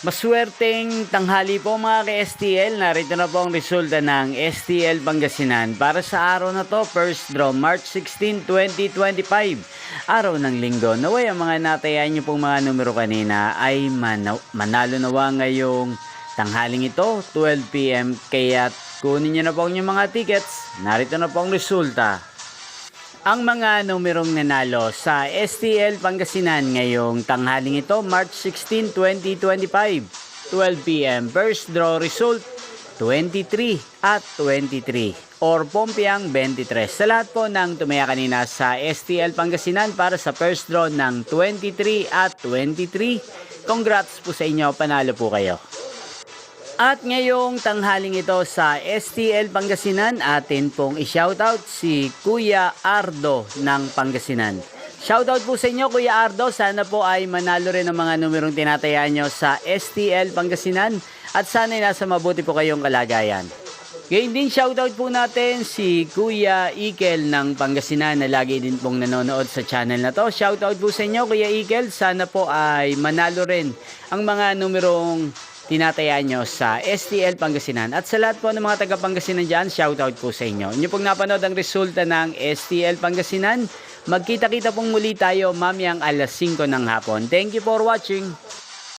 Maswerteng tanghali po mga ka-STL. Narito na po ang resulta ng STL Pangasinan para sa araw na to, first draw March 16, 2025. Araw ng linggo. Naway ang mga natayan nyo pong mga numero kanina ay manalo nawa ngayong tanghaling ito, 12 PM. Kaya kunin nyo na po ang inyong mga tickets. Narito na po ang resulta. Ang mga numerong nanalo sa STL Pangasinan ngayong tanghaling ito, March 16, 2025, 12 PM. First draw result, 23 at 23 or Pompiang 23. Sa lahat po ng tumaya kanina sa STL Pangasinan para sa first draw ng 23 at 23, congrats po sa inyo, panalo po kayo. At ngayong tanghaling ito sa STL Pangasinan, atin pong i-shoutout si Kuya Ardo ng Pangasinan. Shoutout po sa inyo Kuya Ardo, sana po ay manalo rin ang mga numerong tinatayaan nyo sa STL Pangasinan at sana ay nasa mabuti po kayong kalagayan. Ngayon din shoutout po natin si Kuya Ikel ng Pangasinan na lagi din pong nanonood sa channel na to. Shoutout po sa inyo Kuya Ikel, sana po ay manalo rin ang mga numerong tinatayaan nyo sa STL Pangasinan. At sa lahat po ng mga taga Pangasinan dyan, shoutout po sa inyo. Inyo pong napanood ang resulta ng STL Pangasinan. Magkita-kita pong muli tayo mamayang alas 5 ng hapon. Thank you for watching.